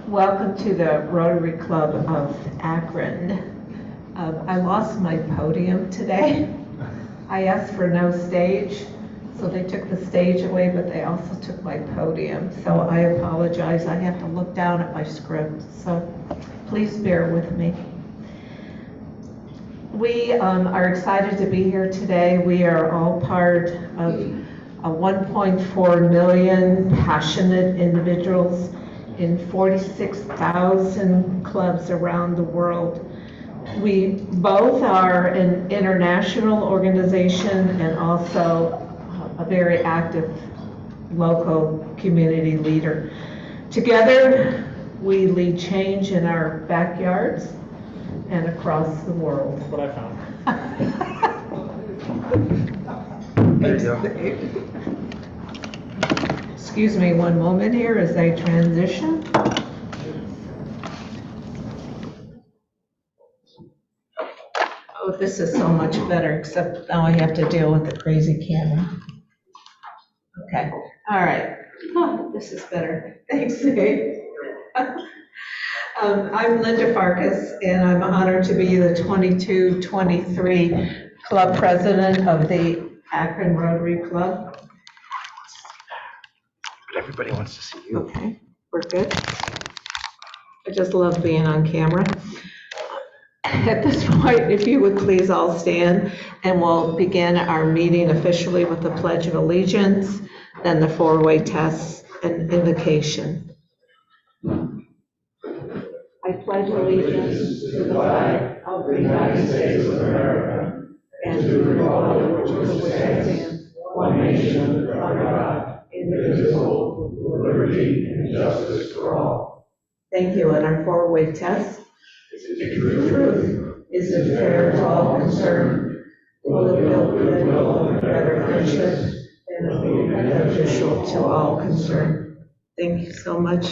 Welcome to the Rotary Club of Akron. I lost my podium today. I asked for no stage, so they took the stage away, but they also took my podium. So I apologize. I have to look down at my script, so please bear with me. We are excited to be here today. We are all part of a 1.4 million passionate individuals in 46,000 clubs around the world. We both are an international organization and also a very active local community leader. Together, we lead change in our backyards and across the world. That's what I found. There you go. Excuse me one moment here as I transition. Oh, this is so much better, except now I have to deal with the crazy camera. Okay, all right. Oh, this is better. Thanks, Dave. I'm Linda Farkas, and I'm honored to be the 22-23 club president of the Akron Rotary Club. Everybody wants to see you. Okay, we're good. I just love being on camera. At this point, if you would please all stand, and we'll begin our meeting officially with the Pledge of Allegiance, then the four-way test and invocation. I pledge allegiance to the flag of the United States of America and to the republic for which it stands, one nation, under God, indivisible, with liberty and justice for all. Thank you. And our four-way test. Is it true? Is it fair to all concerned? Will it build goodwill and better friendship? And it be beneficial to all concerned? Thank you so much.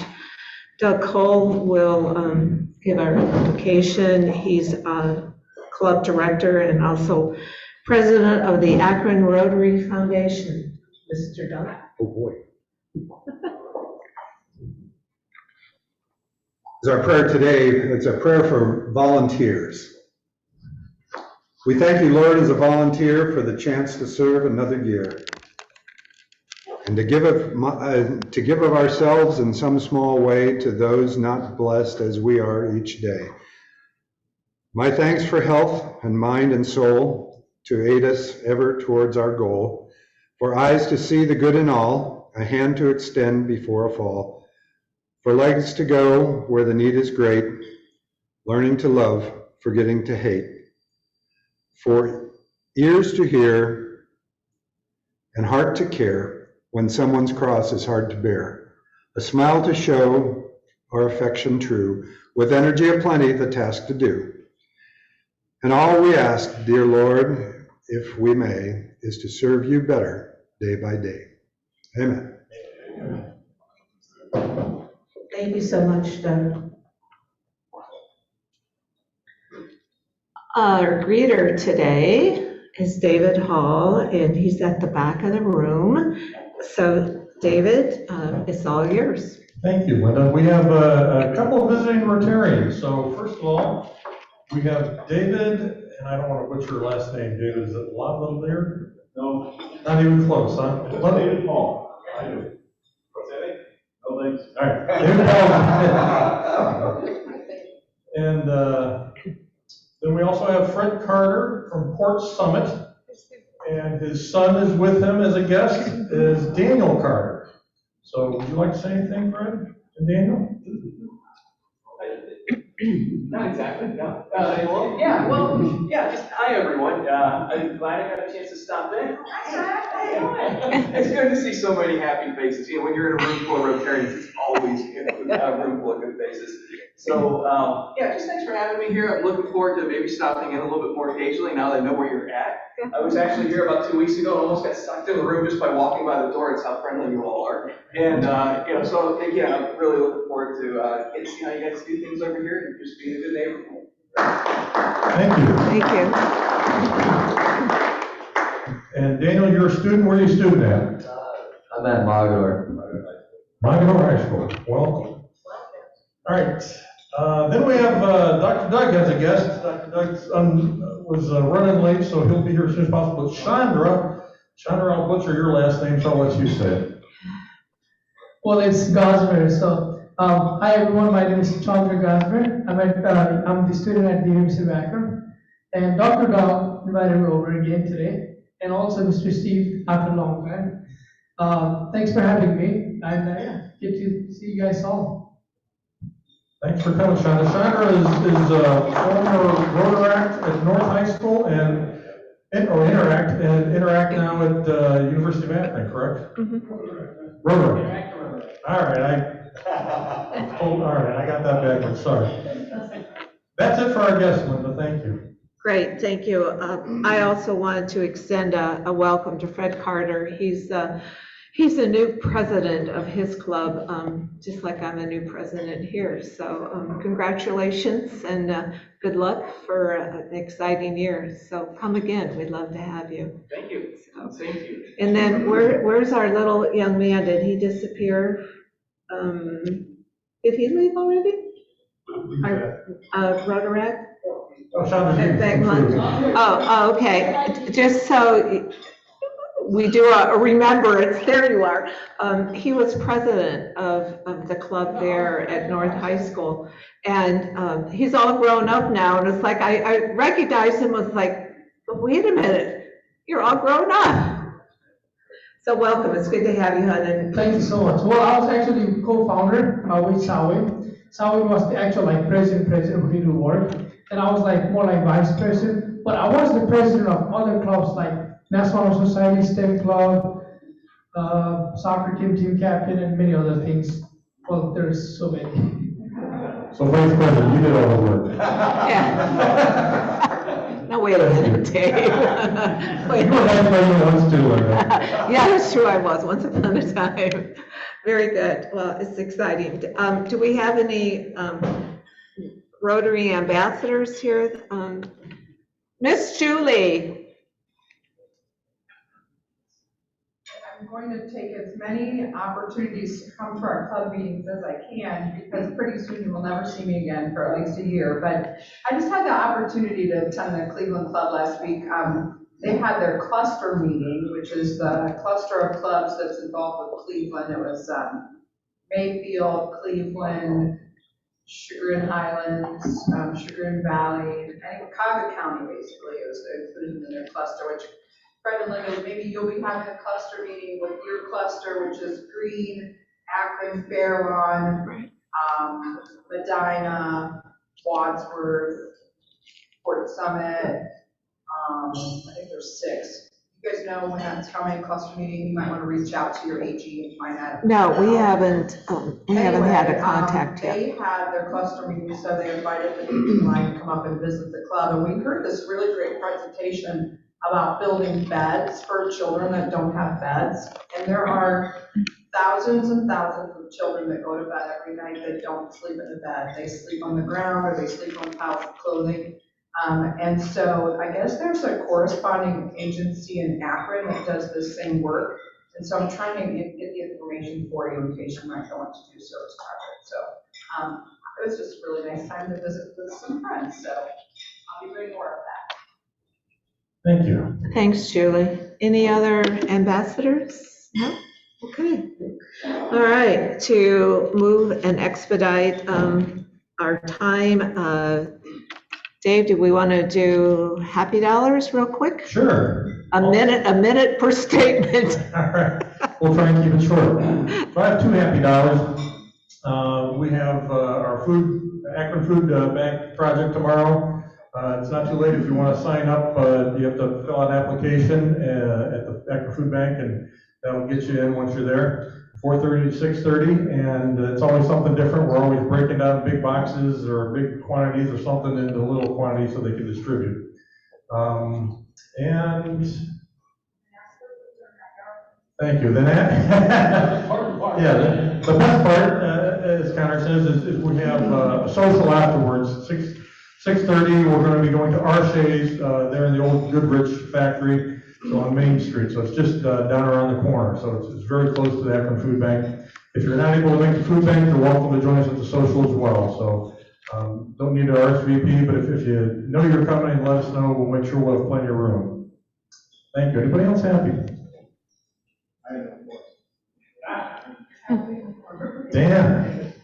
Doug Cole will give our application. He's a club director and also president of the Akron Rotary Foundation. Mr. Doug. Oh boy. Is our prayer today, it's a prayer for volunteers. We thank you, Lord, as a volunteer for the chance to serve another year and to give of ourselves in some small way to those not blessed as we are each day. My thanks for health and mind and soul to aid us ever towards our goal, for eyes to see the good in all, a hand to extend before a fall, for legs to go where the need is great, learning to love, forgetting to hate, for ears to hear and heart to care when someone's cross is hard to bear, a smile to show our affection true, with energy aplenty the task to do. And all we ask, dear Lord, if we may, is to serve you better day by day. Amen. Thank you so much, Doug. Our greeter today is David Hall, and he's at the back of the room. So, David, it's all yours. Thank you, Linda. We have a couple of visiting Rotarians. So first of all, we have David, and I don't want to butcher your last name, David. Is it Lavalier? No. Not even close, huh? David Paul. I do. What's that? No thanks. All right. David Paul. And then we also have Fred Carter from Port Summit. And his son is with him as a guest, is Daniel Carter. So would you like to say anything, Fred and Daniel? Not exactly, no. Just hi, everyone. I'm glad I got a chance to stop in. It's good to see so many happy faces. You know, when you're in a room full of Rotarians, it's always good to have a room full of good faces. So, just thanks for having me here. I'm looking forward to maybe stopping in a little bit more occasionally now that I know where you're at. I was actually here about 2 weeks ago and almost got sucked in the room just by walking by the door. It's how friendly you all are. And, so again, I'm really looking forward to getting to see how you guys do things over here and just being a good neighbor. Thank you. Thank you. And Daniel, you're a student. Where are you a student at? I'm at Mogador. Mogador High School. Welcome. All right, then we have Dr. Doug as a guest. Dr. Doug was running late, so he'll be here as soon as possible. But Chandra, I'll butcher your last name, so I'll let you say it. Well, it's Gosmer. So, hi everyone. My name is Chandra Gosmer. I'm the student at the University of Akron, and Dr. Dow invited me over again today, and also Mr. Steve after a long time. Thanks for having me, and get to see you guys all. Thanks for coming, Chandra. Chandra is a former Rotary at North High School and Interact now at University of Akron, correct? Mm-hmm. Rotary. All right, I got that backwards, sorry. That's it for our guest, Linda, thank you. Great, thank you. I also wanted to extend a welcome to Fred Carter. He's a new president of his club, just like I'm a new president here. So congratulations and good luck for an exciting year. So come again, we'd love to have you. Thank you. Same to you. And then where's our little young man? Did he disappear? Did he leave already? Rotary? Oh, Chandra's here. Oh, okay. Just so we do a remembrance, there you are. He was president of the club there at North High School. And he's all grown up now. And it's like, I recognized him, was like, wait a minute, you're all grown up. So welcome, it's good to have you, hon. Thank you so much. Well, I was actually co-founder with Sawi. Sawi was the actual president who did the work, and I was more like vice president. But I was the president of other clubs like Mass Honor Society, STEM Club, soccer team captain, and many other things. Well, there's so many. So vice president, you did all the work. Yeah. No, wait a minute, Dave. Wait. You were vice president once too, Linda. Yeah, that's true, I was, once upon a time. Very good, well, it's exciting. Do we have any Rotary ambassadors here? Miss Julie. I'm going to take as many opportunities to come to our club meetings as I can, because pretty soon you will never see me again for at least a year. But I just had the opportunity to attend the Cleveland Club last week. They had their cluster meeting, which is the cluster of clubs that's involved with Cleveland. It was Mayfield, Cleveland, Sugar and Highlands, Sugar and Valley, and Cuyahoga County, basically. It was included in their cluster, which Fred and Linda, maybe you'll be having a cluster meeting with your cluster, which is Green, Akron, Fairlawn, Medina, Wadsworth, Fort Summit. I think there's 6. You guys know when that's coming, cluster meeting, you might want to reach out to your AG and find out. No, we haven't had a contact yet. They had their cluster meeting, so they invited the AG line to come up and visit the club, and we heard this really great presentation about building beds for children that don't have beds. And there are thousands and thousands of children that go to bed every night that don't sleep in the bed. They sleep on the ground or they sleep on piles of clothing. And so I guess there's a corresponding agency in Akron that does this same work. And so I'm trying to get the information for you in case you might want to do so as Akron. So it was just a really nice time to visit with some friends. So I'll be bringing more of that. Thank you. Thanks, Julie. Any other ambassadors? No? Okay. All right, to move and expedite our time, Dave, do we want to do happy dollars real quick? Sure. A minute per statement. All right, we'll try and keep it short. So I have 2 happy dollars. We have our Akron Food Bank project tomorrow. It's not too late if you want to sign up. You have to fill out an application at the Akron Food Bank, and that'll get you in once you're there. 4:30 to 6:30, and it's always something different. We're always breaking down big boxes or big quantities or something into little quantities so they can distribute. And thank you. Then yeah, the best part, as Connor says, is we have a social afterwards. 6:30, we're going to be going to Arche's. They're in the old Goodrich factory, so on Main Street. So it's just down around the corner. So it's very close to the Akron Food Bank. If you're not able to make the food bank, you're welcome to join us at the social as well. So don't need to RSVP, but if you know you're coming, let us know. We'll make sure we'll have plenty of room. Thank you. Anybody else happy? Dan.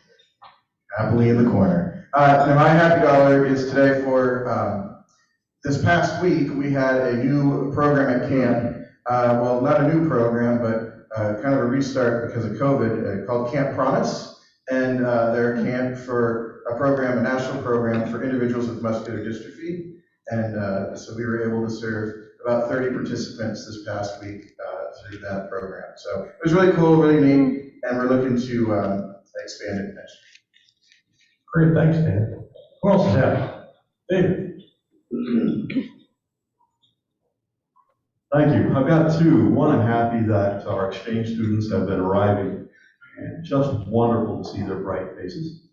Happily in the corner. Now my happy dollar is today for, this past week, we had a new program at camp. Well, not a new program, but kind of a restart because of COVID, called Camp Promise. And they're a camp for a program, a national program for individuals with muscular dystrophy. And so we were able to serve about 30 participants this past week through that program. So it was really cool, really neat, and we're looking to expand it next year. Great, thanks, Dan. Who else is happy? David. Thank you. I've got two. One, I'm happy that our exchange students have been arriving, and just wonderful to see their bright faces.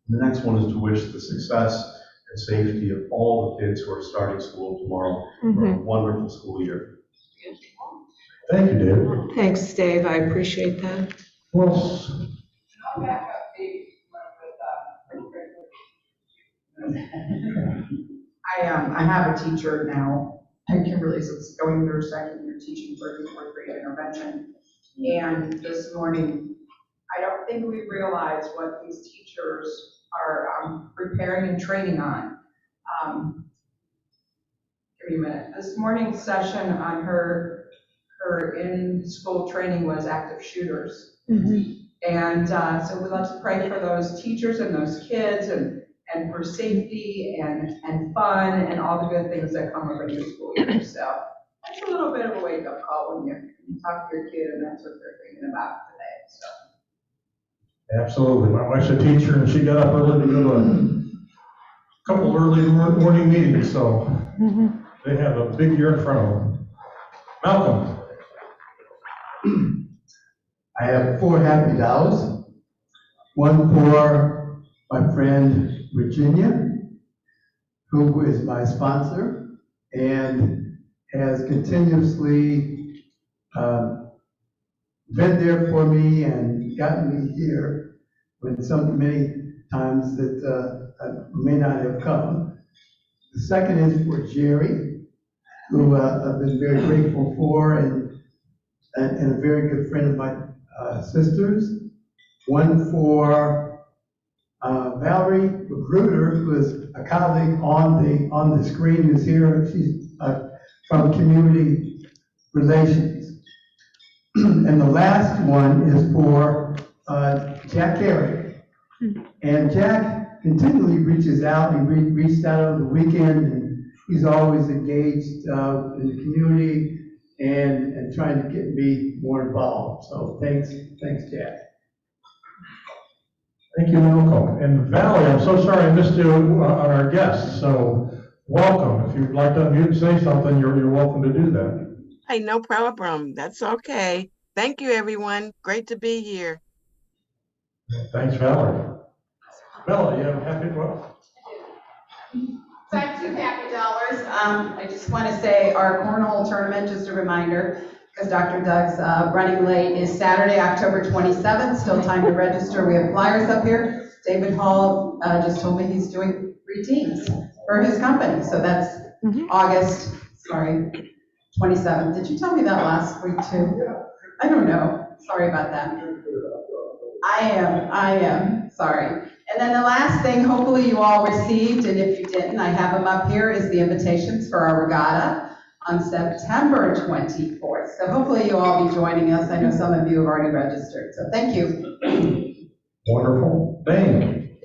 And the next one is to wish the success and safety of all the kids who are starting school tomorrow for a wonderful school year. Thank you, David. Thanks, Dave, I appreciate that. Who else? I'll back up, Dave, I have a teacher now at Kimberly's that's going through second year teaching for fourth grade intervention. And this morning, I don't think we realize what these teachers are preparing and training on. Give me a minute. This morning's session on her in-school training was active shooters. And so let's pray for those teachers and those kids and for safety and fun and all the good things that come with a new school year. So that's a little bit of a wake-up call when you talk to your kid and that's what they're thinking about today. So. Absolutely. My wife's a teacher and she got up early to go to a couple early morning meetings, so they have a big year in front of them. Malcolm. I have 4 happy dollars. One for my friend Virginia, who is my sponsor and has continuously been there for me and gotten me here when many times that I may not have come. The second is for Jerry, who I've been very grateful for and a very good friend of my sisters. One for Valerie Magruder, who is a colleague on the screen, who's here. She's from Community Relations. And the last one is for Jack Carey. And Jack continually reaches out. He reached out over the weekend, and he's always engaged in the community and trying to get me more involved. So thanks, Jack. Thank you, Malcolm. And Valerie, I'm so sorry I missed you on our guests, so welcome. If you'd like to unmute and say something, you're welcome to do that. Hey, no problem. That's okay. Thank you, everyone. Great to be here. Thanks, Valerie. Bella, you have a happy well? So I have 2 happy dollars. I just want to say our cornhole tournament, just a reminder, because Dr. Doug's running late, is Saturday, October 27th. Still time to register. We have flyers up here. David Hall just told me he's doing 3 teams for his company. So that's August 27th. Did you tell me that last week too? I don't know. Sorry about that. I am. Sorry. And then the last thing, hopefully you all received, and if you didn't, I have them up here, is the invitations for our regatta on September 24th. So hopefully you'll all be joining us. I know some of you have already registered, so thank you. Wonderful. Bang.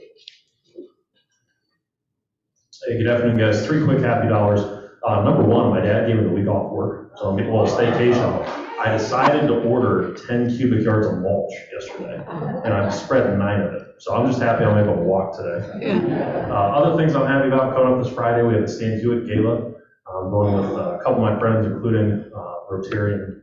Hey, good afternoon, guys. 3 quick happy dollars. Number one, my dad gave me the week off work, so I'm staycation. I decided to order 10 cubic yards of mulch yesterday, and I've spread 9 of it. So I'm just happy I'm able to walk today. Other things I'm happy about coming up this Friday, we have the Stan Hewitt Gala. I'm going with a couple of my friends, including Rotarian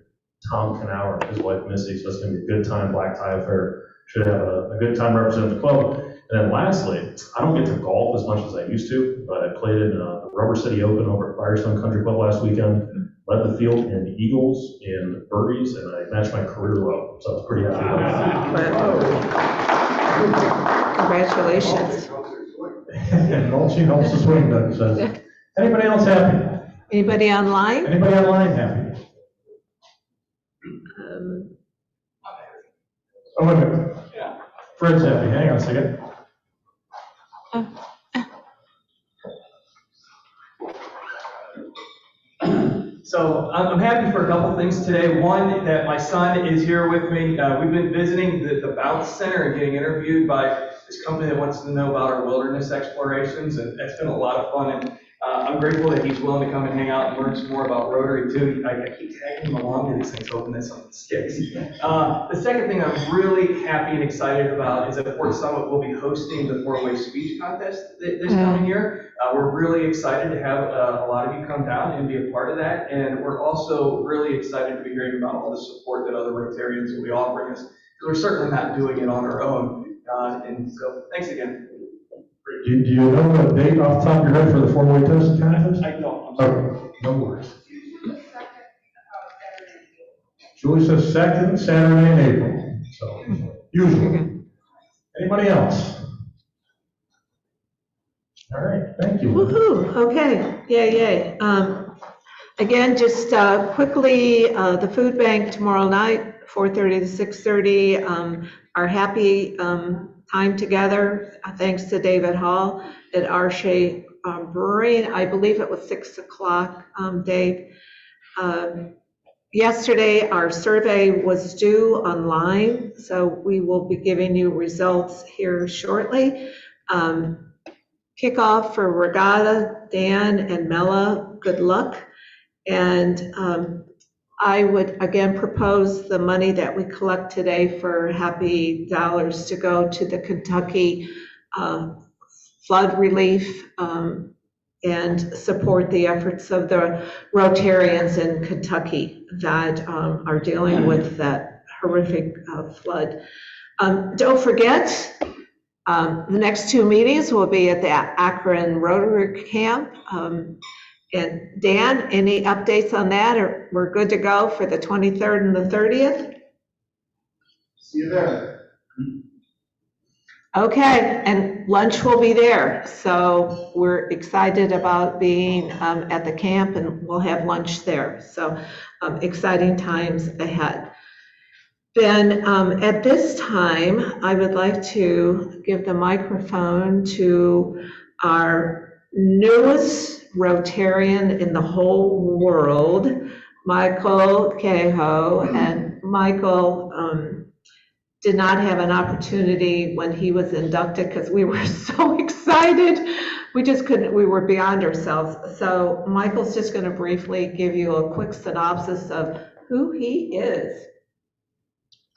Tom Knauer and his wife Missy, so it's going to be a good time, black tie affair. Should have a good time representing the club. And then lastly, I don't get to golf as much as I used to, but I played in the Rubber City Open over at Firestone Country Club last weekend. led the field in eagles and birdies, and I matched my career low, so I was pretty happy about that. Congratulations. And mulching helps the swing, Doug says. Anybody else happy? Anybody online? Anybody online happy? Oh, wait a minute. Fred's happy. Hang on a second. So I'm happy for a couple things today. One, that my son is here with me. We've been visiting the Bounce Center and getting interviewed by this company that wants to know about our wilderness explorations, and it's been a lot of fun. And I'm grateful that he's willing to come and hang out and learn some more about Rotary too. I keep tagging him along to these things, hoping that something sticks. The second thing I'm really happy and excited about is that Fort Summit will be hosting the four-way speech contest this coming year. We're really excited to have a lot of you come down and be a part of that. And we're also really excited to be hearing about all the support that other Rotarians will be offering us, because we're certainly not doing it on our own. And so thanks again. Do you know the date off the top of your head for the four-way test contest? I don't. I'm sorry. Okay, no worries. Julie says second Saturday in April, so usually. Anybody else? All right, thank you. Woohoo, okay, yay. Again, just quickly, the food bank tomorrow night, 4:30 to 6:30, our happy time together, thanks to David Hall at Arche Brewery. I believe it was 6 o'clock, Dave. Yesterday, our survey was due online, so we will be giving you results here shortly. Kickoff for Regatta, Dan and Mela, good luck. And I would again propose the money that we collect today for Happy Dollars to go to the Kentucky flood relief and support the efforts of the Rotarians in Kentucky that are dealing with that horrific flood. Don't forget, the next two meetings will be at the Akron Rotary Camp. And Dan, any updates on that? Or we're good to go for the 23rd and the 30th? See you there. Okay, and lunch will be there. So we're excited about being at the camp, and we'll have lunch there. So exciting times ahead. Then at this time, I would like to give the microphone to our newest Rotarian in the whole world, Michael Cahoe. And Michael did not have an opportunity when he was inducted because we were so excited. We just couldn't, we were beyond ourselves. So Michael's just going to briefly give you a quick synopsis of who he is.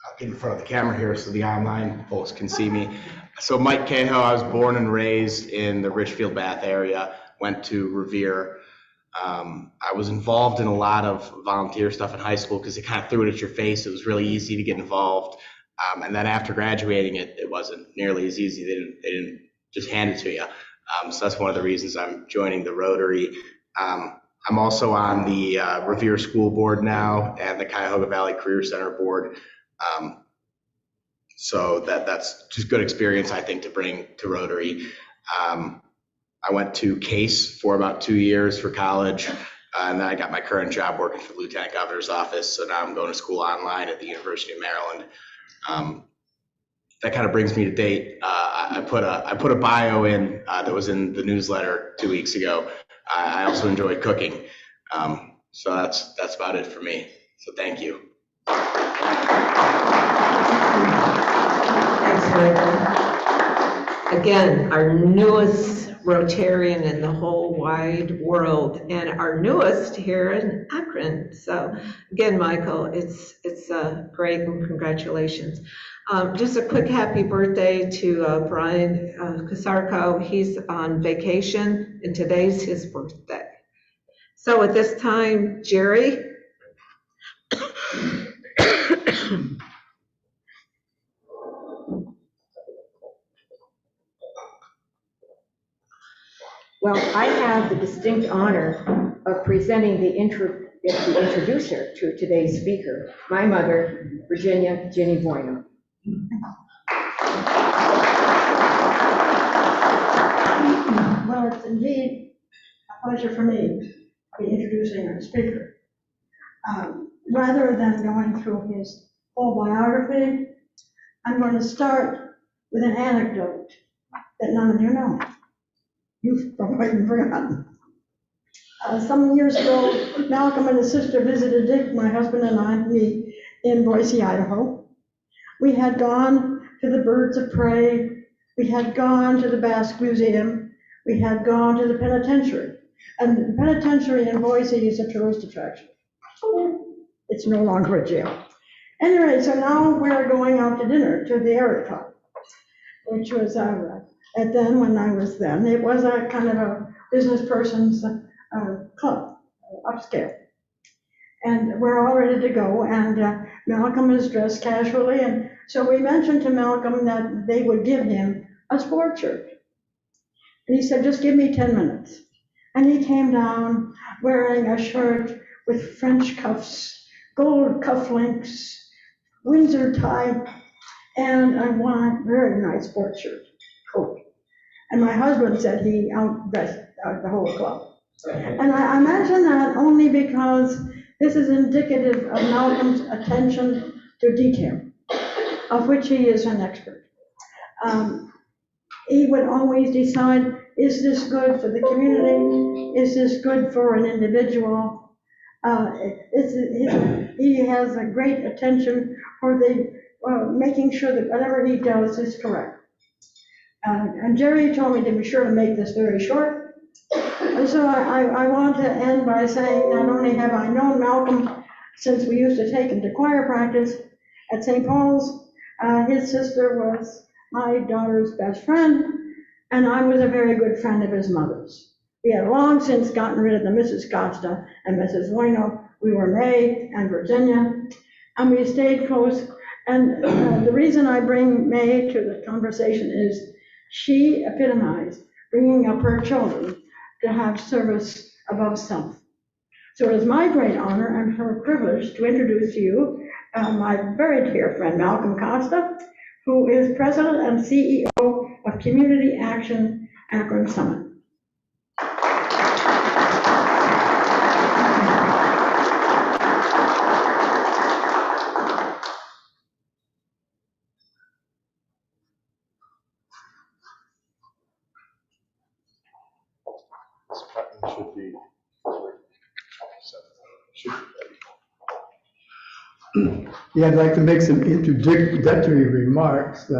I'll get in front of the camera here so the online folks can see me. So Mike Cahoe, I was born and raised in the Richfield, Bath area, went to Revere. I was involved in a lot of volunteer stuff in high school because they kind of threw it at your face. It was really easy to get involved. And then after graduating, it wasn't nearly as easy. They didn't just hand it to you. So that's one of the reasons I'm joining the Rotary. I'm also on the Revere School Board now and the Cuyahoga Valley Career Center Board. So that's just good experience, I think, to bring to Rotary. I went to Case for about 2 years for college, and then I got my current job working for the Lieutenant Governor's office. So now I'm going to school online at the University of Maryland. That kind of brings me to date. I put a bio in that was in the newsletter 2 weeks ago. I also enjoy cooking. So that's about it for me. So thank you. Thanks, Michael. Again, our newest Rotarian in the whole wide world, and our newest here in Akron. So again, Michael, it's great, and congratulations. Just a quick happy birthday to Brian Casarco. He's on vacation, and today's his birthday. So at this time, Jerry. Well, I have the distinct honor of presenting the get to introduce her to today's speaker, my mother, Virginia Ginny Bueno. Well, it's indeed a pleasure for me to be introducing our speaker. Rather than going through his whole biography, I'm going to start with an anecdote that none of you know. You've probably forgotten. Some years ago, Malcolm and his sister visited Dick, my husband and me, in Boise, Idaho. We had gone to the Birds of Prey. We had gone to the Basque Museum. We had gone to the penitentiary. And the penitentiary in Boise is a tourist attraction. It's no longer a jail. Anyway, so now we're going out to dinner to the Area Club, which was, at then, when I was then, it was a kind of a business person's club, upscale. And we're all ready to go, and Malcolm is dressed casually, and so we mentioned to Malcolm that they would give him a sport shirt. And he said, just give me 10 minutes. And he came down wearing a shirt with French cuffs, gold cufflinks, Windsor tie, and a very nice sport shirt, coat. And my husband said he outdressed the whole club. And I mention that only because this is indicative of Malcolm's attention to detail, of which he is an expert. He would always decide, is this good for the community? Is this good for an individual? He has a great attention for making sure that whatever he does is correct. And Jerry told me to be sure to make this very short. And so I want to end by saying not only have I known Malcolm since we used to take him to choir practice at St. Paul's, his sister was my daughter's best friend, and I was a very good friend of his mother's. We had long since gotten rid of the Mrs. Costa and Mrs. Bueno. We were May and Virginia, and we stayed close. And the reason I bring May to the conversation is she epitomized bringing up her children to have service above self. So it is my great honor and her privilege to introduce to you my very dear friend Malcolm Costa, who is President and CEO of Community Action Akron Summit. Yeah, I'd like to make some introductory remarks.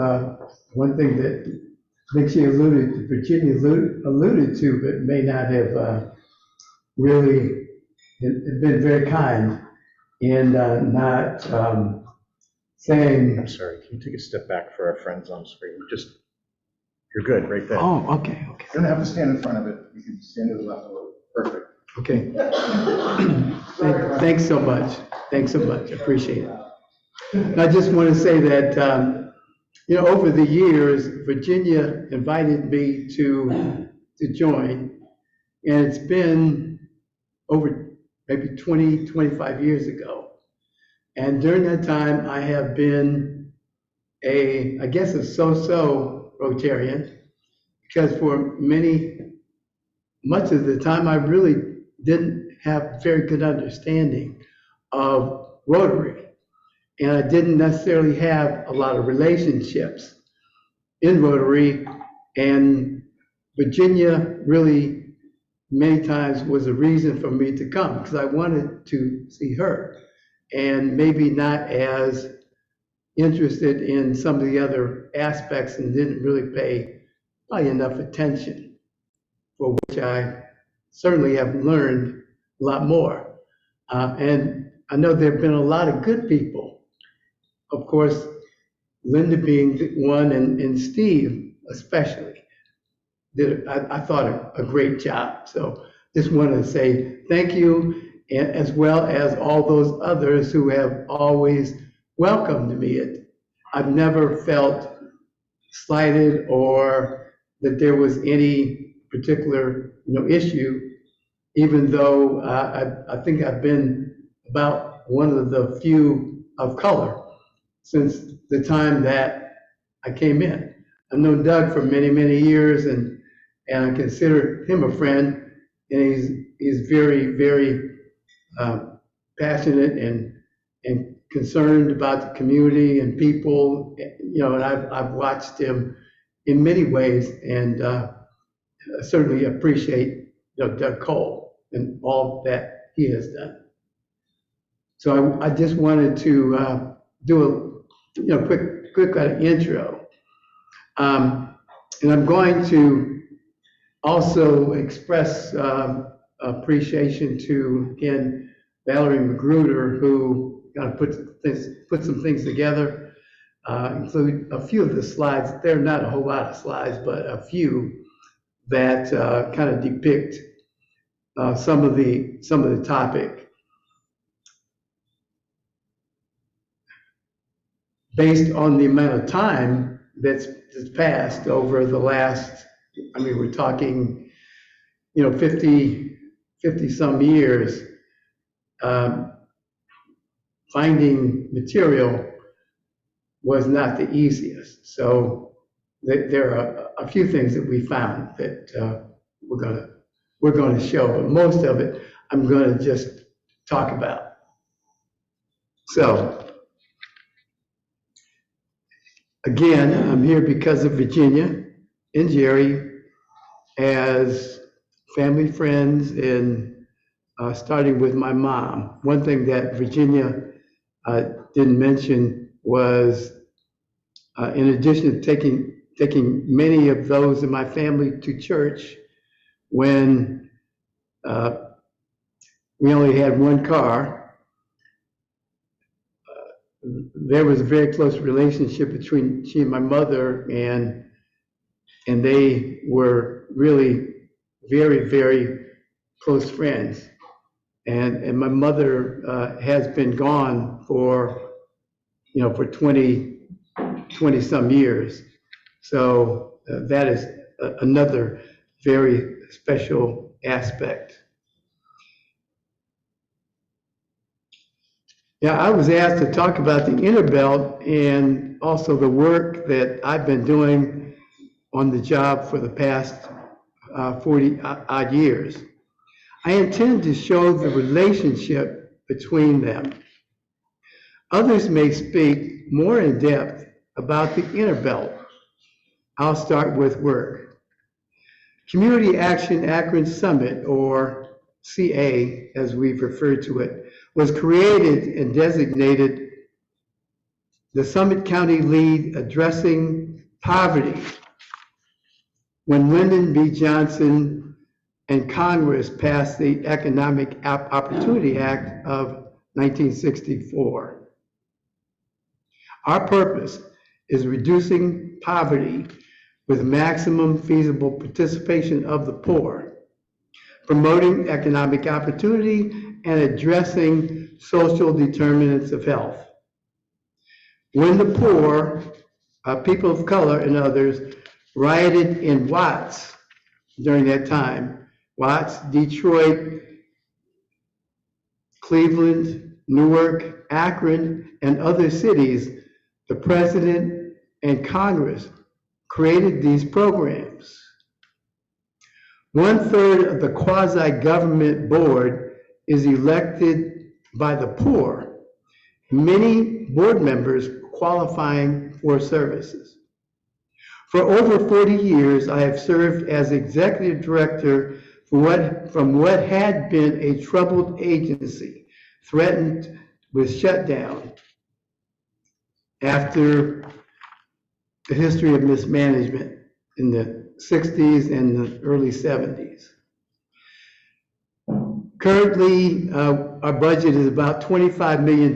One thing that I think Virginia alluded to, but may not have really been very kind in not saying. I'm sorry, can you take a step back for our friends on screen? You're good, right there. Oh, okay. You don't have to stand in front of it, you can stand to the left a little. Perfect. Okay. Thanks so much. Appreciate it. I just want to say that, over the years, Virginia invited me to join, and it's been over maybe 20, 25 years ago. And during that time, I have been I guess a so-so Rotarian, because for much of the time, I really didn't have very good understanding of Rotary. And I didn't necessarily have a lot of relationships in Rotary. And Virginia really many times was a reason for me to come, because I wanted to see her, and maybe not as interested in some of the other aspects, and didn't really pay probably enough attention, for which I certainly have learned a lot more. And I know there have been a lot of good people. Of course, Linda being one, and Steve especially, did, I thought, a great job. So just wanted to say thank you, and as well as all those others who have always welcomed me. I've never felt slighted or that there was any particular issue even though I think I've been about one of the few of color since the time that I came in. I've known Doug for many, many years, and I consider him a friend, and he's very, very passionate and concerned about the community and people, you know, and I've watched him in many ways, and certainly appreciate, you know, Doug Cole and all that he has done. So I just wanted to do a, you know, quick kind of intro. And I'm going to also express appreciation to, again, Valerie Magruder, who kind of put some things together, include a few of the slides. There are not a whole lot of slides, but a few that kind of depict some of the topic. Based on the amount of time that's passed over the last, I mean, we're talking, you know, 50 some years, finding material was not the easiest. So there are a few things that we found that we're gonna show, but most of it I'm gonna just talk about. So, again, I'm here because of Virginia and Jerry as family friends, and starting with my mom. One thing that Virginia didn't mention was, in addition to taking many of those in my family to church when we only had one car, there was a very close relationship between she and my mother, and they were really very, very close friends. And my mother has been gone for, you know, for 20 some years. So that is another very special aspect. Yeah, I was asked to talk about the Innerbelt and also the work that I've been doing on the job for the past 40 odd years. I intend to show the relationship between them. Others may speak more in depth about the Innerbelt. I'll start with work. Community Action Akron Summit, or CA as we've referred to it, was created and designated the Summit County lead addressing poverty when Lyndon B. Johnson and Congress passed the Economic Opportunity Act of 1964. Our purpose is reducing poverty with maximum feasible participation of the poor, promoting economic opportunity, and addressing social determinants of health. When the poor, people of color and others, rioted in Watts during that time, Watts, Detroit, Cleveland, Newark, Akron, and other cities, the president and Congress created these programs. 1/3 of the quasi-government board is elected by the poor, many board members qualifying for services. For over 40 years, I have served as executive director from what had been a troubled agency, threatened with shutdown after the history of mismanagement in the 60s and the early 70s. Currently, our budget is about $25 million.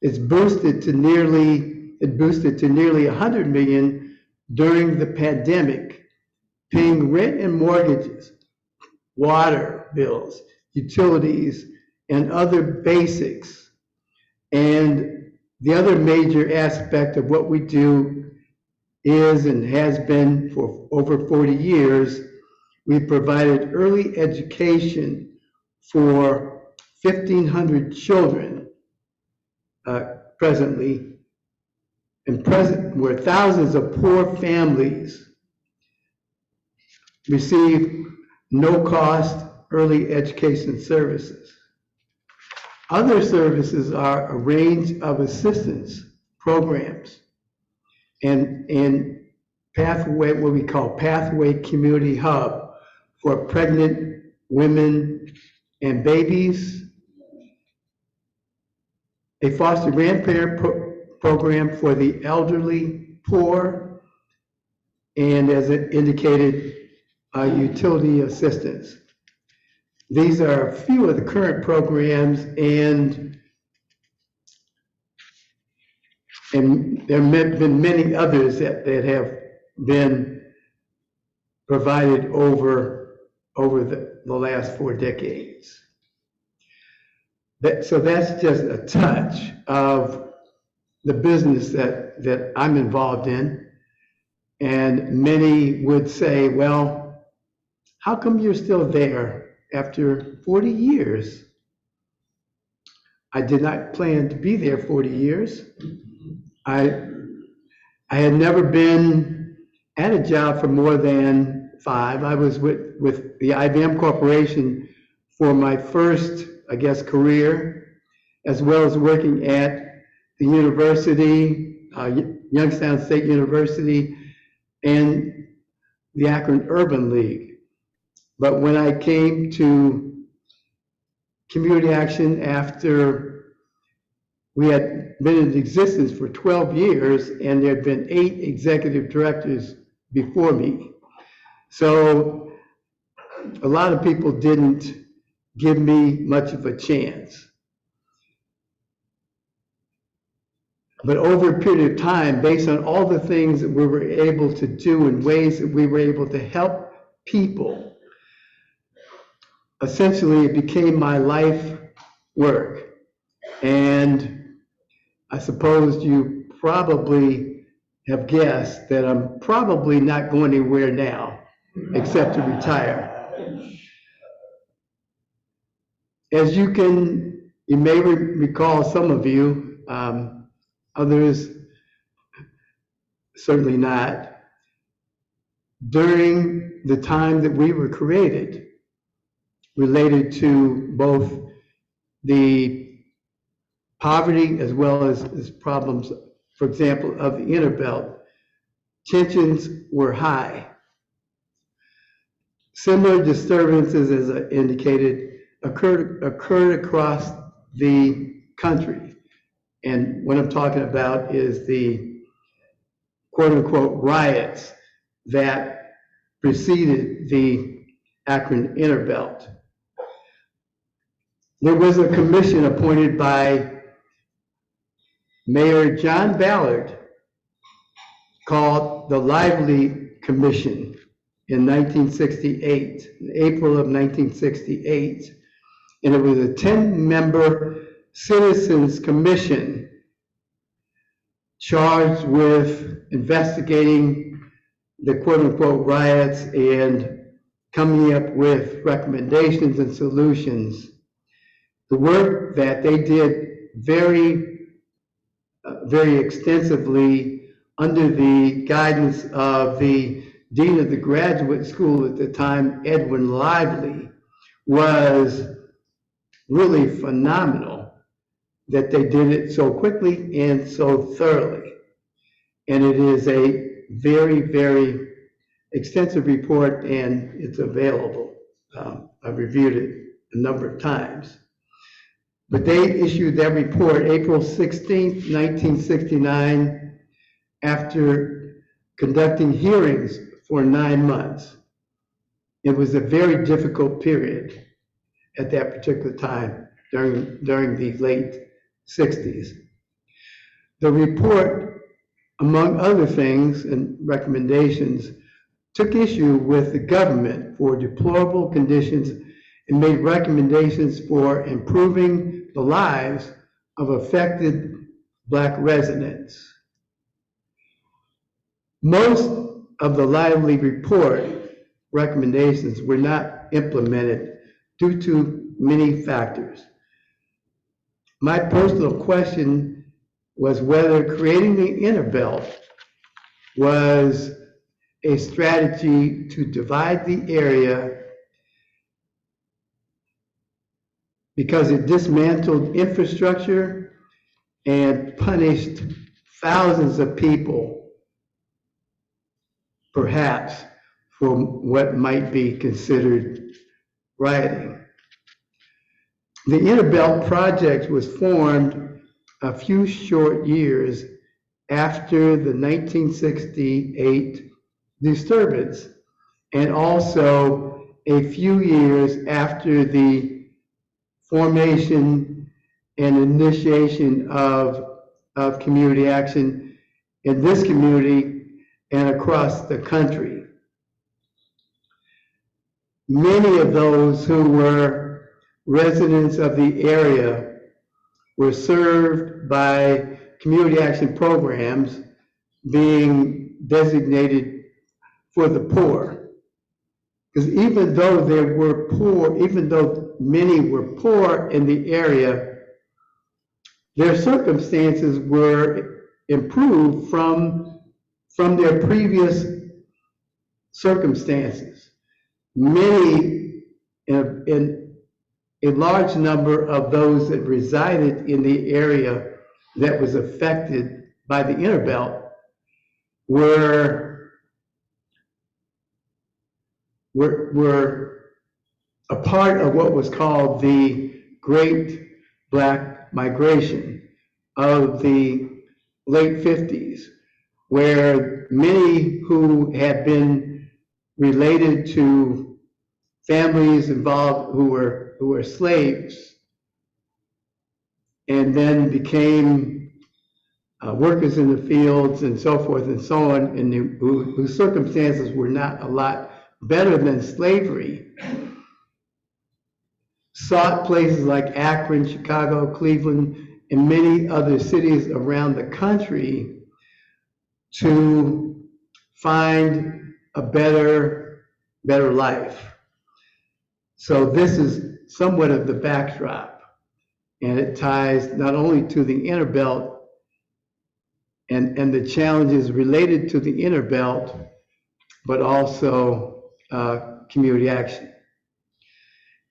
It's boosted to nearly $100 million during the pandemic, paying rent and mortgages, water bills, utilities, and other basics. And the other major aspect of what we do is and has been for over 40 years we provided early education for 1,500 children presently, and present where thousands of poor families receive no-cost early education services. Other services are a range of assistance programs and pathway, what we call Pathway Community Hub for pregnant women and babies, a foster grandparent program for the elderly poor, and as it indicated, utility assistance. These are a few of the current programs, and there have been many others that have been provided over the last 4 decades. So that's just a touch of the business that I'm involved in. And many would say, well, how come you're still there after 40 years? I did not plan to be there 40 years. I had never been at a job for more than 5. I was with the IBM Corporation for my first, I guess, career, as well as working at the university, Youngstown State University, and the Akron Urban League. But when I came to Community Action after we had been in existence for 12 years and there had been 8 executive directors before me. So a lot of people didn't give me much of a chance. But over a period of time, based on all the things that we were able to do and ways that we were able to help people, essentially it became my life work. And I suppose you probably have guessed that I'm probably not going anywhere now, except to retire. As you may recall, some of you, others certainly not, during the time that we were created, related to both the poverty as well as problems, for example, of the Innerbelt, tensions were high. Similar disturbances, as I indicated, occurred across the country. And what I'm talking about is the quote-unquote riots that preceded the Akron Innerbelt. There was a commission appointed by Mayor John Ballard called the Lively Commission in 1968, in April of 1968. And it was a 10-member citizens commission charged with investigating the quote-unquote riots and coming up with recommendations and solutions. The work that they did very extensively under the guidance of the dean of the graduate school at the time, Edwin Lively, was really phenomenal that they did it so quickly and so thoroughly. And it is a very extensive report, and it's available. I've reviewed it a number of times. But they issued that report April 16th, 1969, after conducting hearings for 9 months. It was a very difficult period at that particular time during the late 60s. The report, among other things and recommendations, took issue with the government for deplorable conditions and made recommendations for improving the lives of affected Black residents. Most of the Lively report recommendations were not implemented due to many factors. My personal question was whether creating the Innerbelt was a strategy to divide the area because it dismantled infrastructure and punished thousands of people, perhaps, for what might be considered rioting. The Innerbelt project was formed a few short years after the 1968 disturbance, and also a few years after the formation and initiation of community action in this community and across the country. Many of those who were residents of the area were served by community action programs being designated for the poor. Because even though there were poor, even though many were poor in the area, their circumstances were improved from their previous circumstances. Many, in a large number of those that resided in the area that was affected by the Innerbelt were a part of what was called the Great Black Migration of the late 50s, where many who had been related to families involved who were slaves and then became workers in the fields and so forth and so on, and whose circumstances were not a lot better than slavery, sought places like Akron, Chicago, Cleveland, and many other cities around the country to find a better life. So this is somewhat of the backdrop, and it ties not only to the Innerbelt and the challenges related to the Innerbelt, but also community action.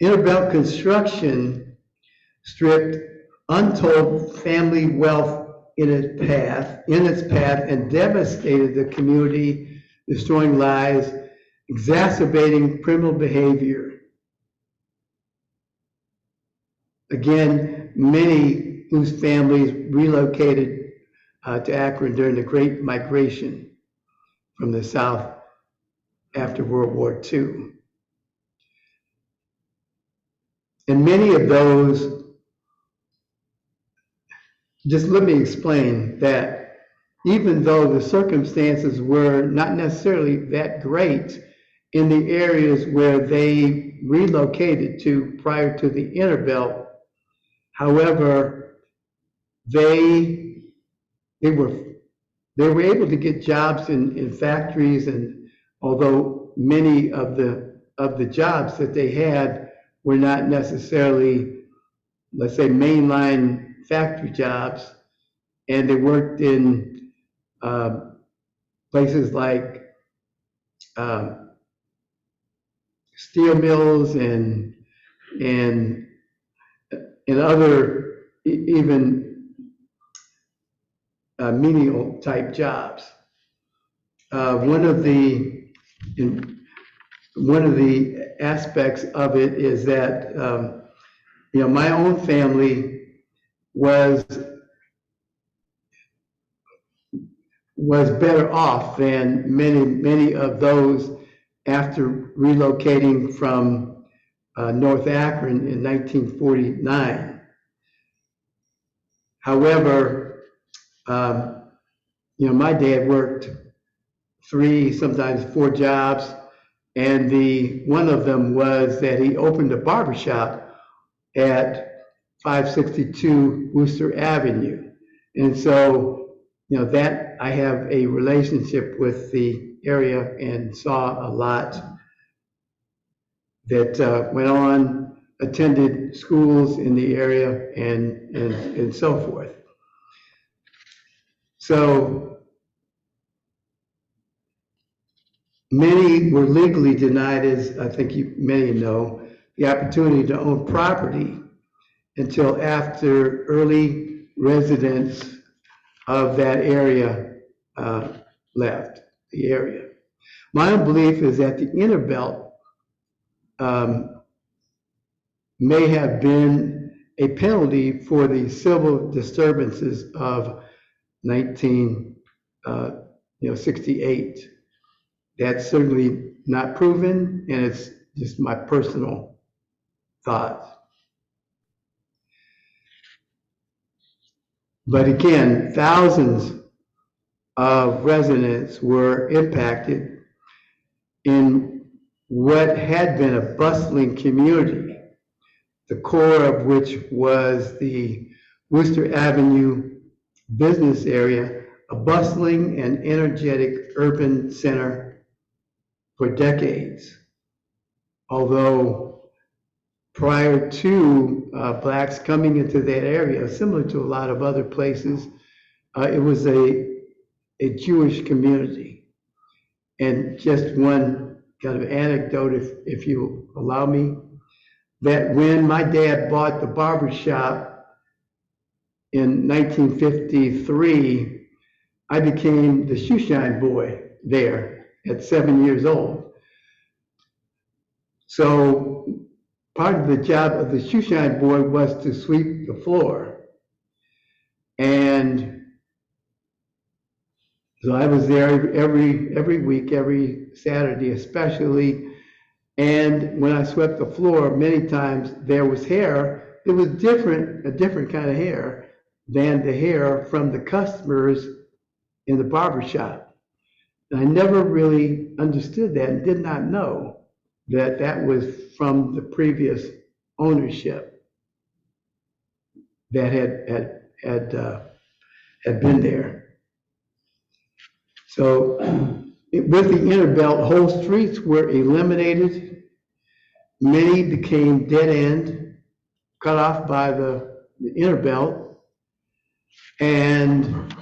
Innerbelt construction stripped untold family wealth in its path and devastated the community, destroying lives, exacerbating criminal behavior. Again, many whose families relocated to Akron during the Great Migration from the South after World War II. And many of those, just let me explain that even though the circumstances were not necessarily that great in the areas where they relocated to prior to the Innerbelt, however, they were able to get jobs in factories, and although many of the jobs that they had were not necessarily, let's say, mainline factory jobs, and they worked in places like steel mills and other even menial type jobs. One of the aspects of it is that my own family was better off than many of those after relocating from North Akron in 1949. However, my dad worked 3, sometimes 4 jobs, and one of them was that he opened a barbershop at 562 Worcester Avenue. And so, that I have a relationship with the area and saw a lot that went on, attended schools in the area, and so forth. So many were legally denied, as I think many know, the opportunity to own property until after early residents of that area left the area. My own belief is that the Innerbelt may have been a penalty for the civil disturbances of 1968. That's certainly not proven, and it's just my personal thoughts. But again, thousands of residents were impacted in what had been a bustling community, the core of which was the Worcester Avenue business area, a bustling and energetic urban center for decades. Although prior to blacks coming into that area, similar to a lot of other places, it was a Jewish community. And just one kind of anecdote, if you allow me, that when my dad bought the barber shop in 1953, I became the shoeshine boy there at 7 years old. So part of the job of the shoeshine boy was to sweep the floor. And so I was there every week, every Saturday especially. And when I swept the floor, many times there was hair. It was a different kind of hair than the hair from the customers in the barber shop. And I never really understood that and did not know that that was from the previous ownership that had been there. So with the Innerbelt, whole streets were eliminated. Many became dead end, cut off by the Innerbelt. And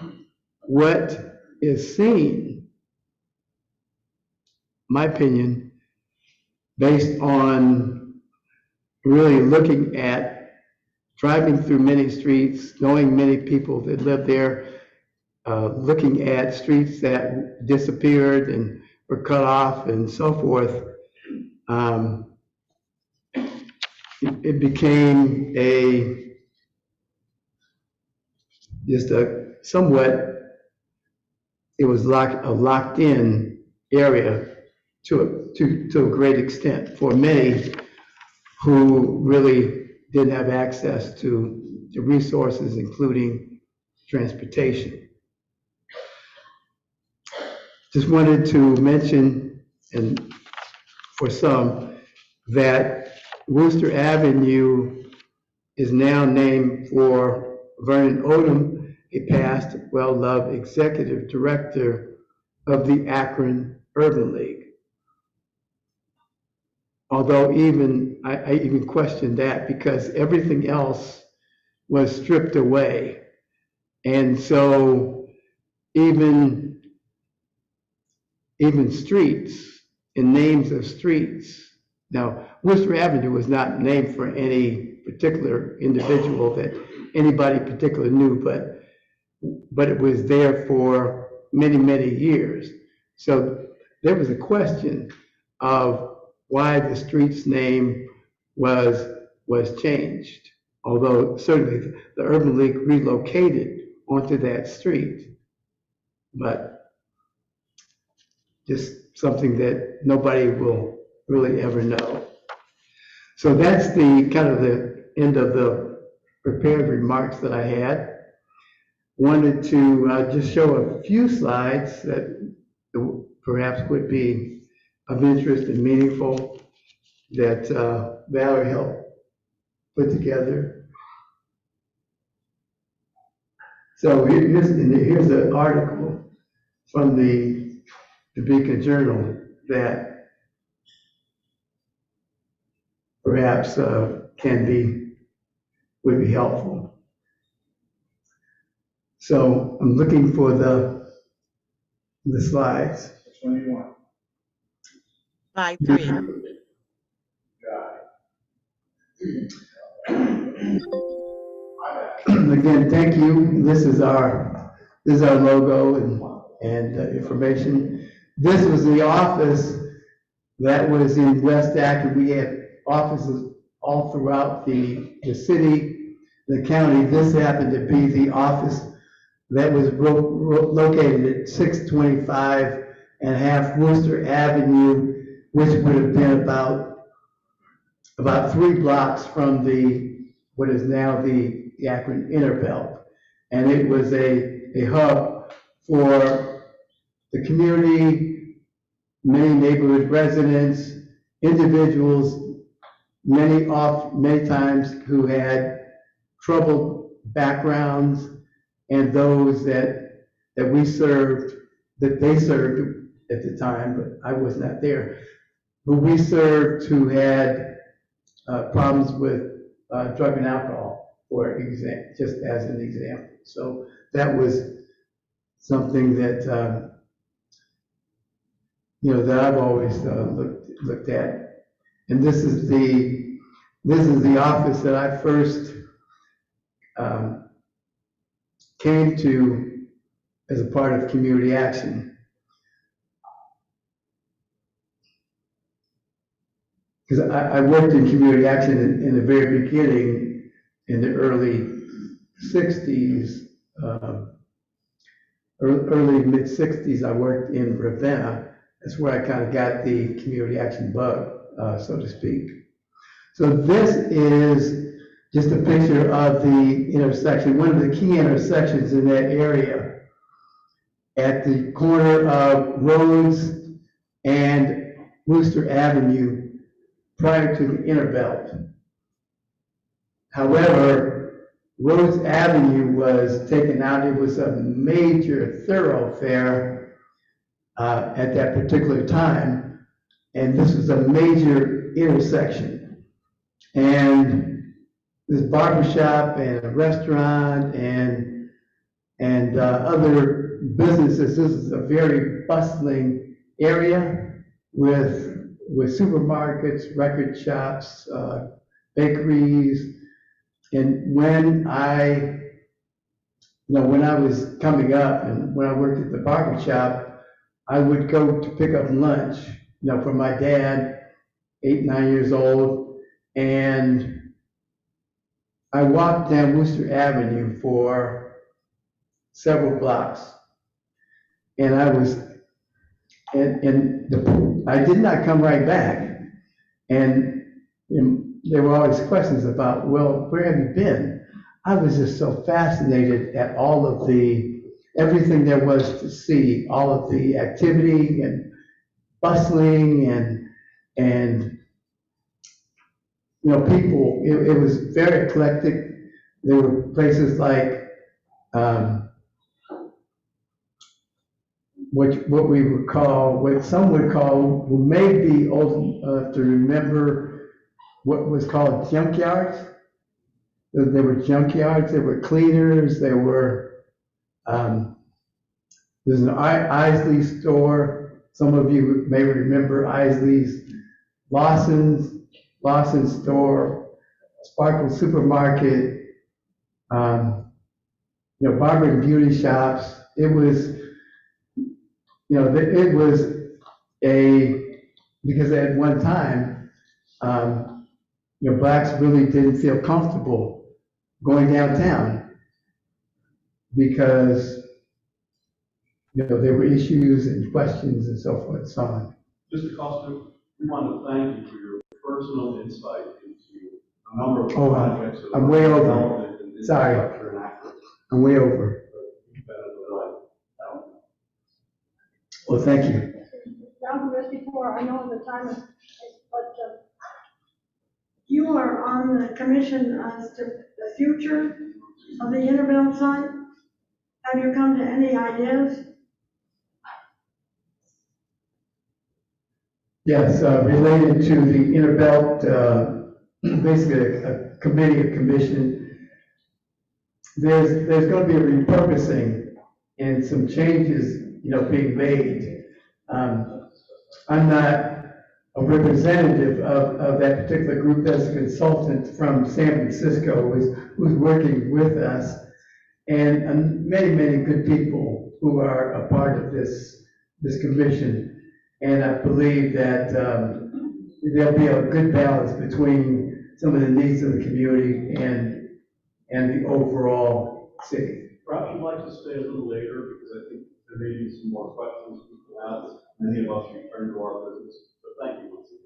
what is seen, my opinion, based on really looking at driving through many streets, knowing many people that live there, looking at streets that disappeared and were cut off and so forth, it became just a somewhat, it was like a locked in area to a great extent for many who really didn't have access to resources, including transportation. Just wanted to mention, and for some, that Worcester Avenue is now named for Vernon Odom, a past well-loved executive director of the Akron Urban League. Although I even questioned that because everything else was stripped away. And so even streets and names of streets. Now, Worcester Avenue was not named for any particular individual that anybody particularly knew, but it was there for many, many years. So there was a question of why the street's name was changed, although certainly the Urban League relocated onto that street. But just something that nobody will really ever know. So that's the kind of the end of the prepared remarks that I had. Wanted to just show a few slides that perhaps would be of interest and meaningful that Valerie helped put together. So here's an article from the Beacon Journal that perhaps would be helpful. So I'm looking for the slides. Which one do you want? Slide 3. Again, thank you. This is our logo and information. This was the office that was in West Akron. We had offices all throughout the city, the county. This happened to be the office that was located at 625 and a half Worcester Avenue, which would have been about 3 blocks from what is now the Akron Innerbelt. And it was a hub for the community, many neighborhood residents, individuals, many times who had troubled backgrounds, and those that they served at the time, but I was not there, who we served who had problems with drug and alcohol, just as an example. So that was something that that I've always looked at. And this is the office that I first came to as a part of community action. Because I worked in community action in the very beginning, in the early 60s, early mid-60s. I worked in Ravenna. That's where I kind of got the community action bug, so to speak. So this is just a picture of the intersection, one of the key intersections in that area, at the corner of Rhodes and Worcester Avenue, prior to the Innerbelt. However, Rhodes Avenue was taken out. It was a major thoroughfare at that particular time, and this was a major intersection. And this barbershop and a restaurant and other businesses. This is a very bustling area with supermarkets, record shops, bakeries. And when I was coming up and when I worked at the barber shop, I would go to pick up lunch, from my dad, 8, 9 years old, and I walked down Worcester Avenue for several blocks. And I did not come right back. And there were always questions about, well, where have you been? I was just so fascinated at all of everything there was to see, all of the activity and bustling and people. It was very eclectic. There were places like what we would call, what some would call, who may be old to remember, what was called junkyards. There were junkyards, there were cleaners, there's an Isley store. Some of you may remember Isley's, Lawson's store, Sparkle Supermarket, barber and beauty shops. It was, because at one time, blacks really didn't feel comfortable going downtown because, there were issues and questions and so forth and so on. Mr. Costa, we want to thank you for your personal insight into a number of Oh, projects. I'm way over. Sorry. I'm way over. Well, thank you. Down to this before, I know the time is, but you are on the commission as to the future of the Innerbelt site. Have you come to any ideas? Yes, related to the Innerbelt basically a committee, a commission. There's going to be a repurposing and some changes, being made. I'm not a representative of that particular group. That's a consultant from San Francisco who's working with us, and many, many good people who are a part of this commission. And I believe that there'll be a good balance between some of the needs of the community and the overall city. Perhaps you'd like to stay a little later, because I think there may be some more questions people have. Many of us return to our business, but thank you once again.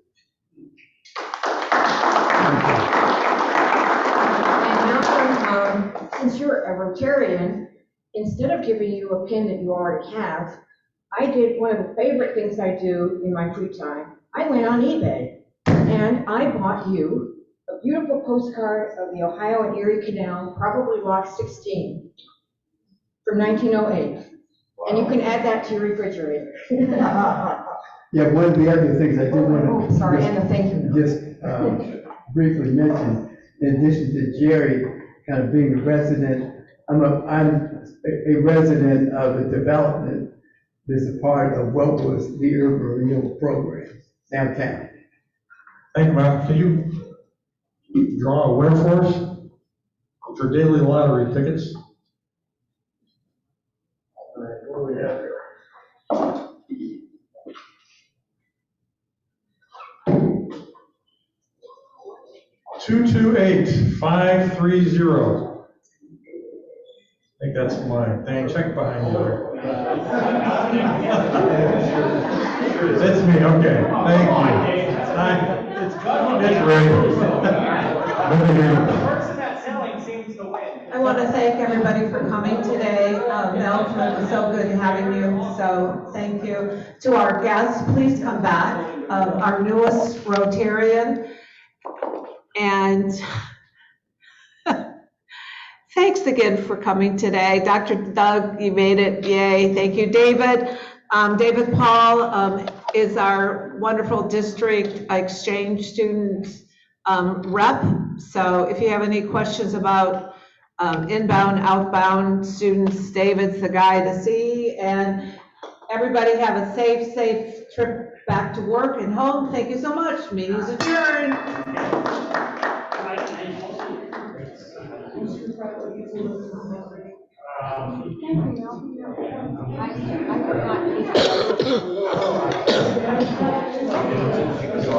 And Malcolm, since you're a Rotarian, instead of giving you a pin that you already have, I did one of the favorite things I do in my free time. I went on eBay and I bought you a beautiful postcard of the Ohio and Erie Canal, probably lot 16, from 1908. And you can add that to your refrigerator. Yeah, one of the other things I did want to Sorry, and the thank you. just briefly mention, in addition to Jerry kind of being a resident, I'm a resident of a development that's a part of what was the urban renewal program downtown. Thank you, Malcolm. Can you draw a where for us? For daily lottery tickets? All right, what do we have here? 228530. I think that's mine. Dang, check behind you there. It's me, okay. Thank you. It's I want to thank everybody for coming today. Malcolm, it was so good having you, so thank you. To our guests, please come back. Our newest Rotarian. And thanks again for coming today. Dr. Doug, you made it, yay. Thank you, David. David Paul is our wonderful district exchange student rep. So if you have any questions about inbound, outbound students, David's the guy to see. And everybody have a safe trip back to work and home. Thank you so much. Meeting's adjourned.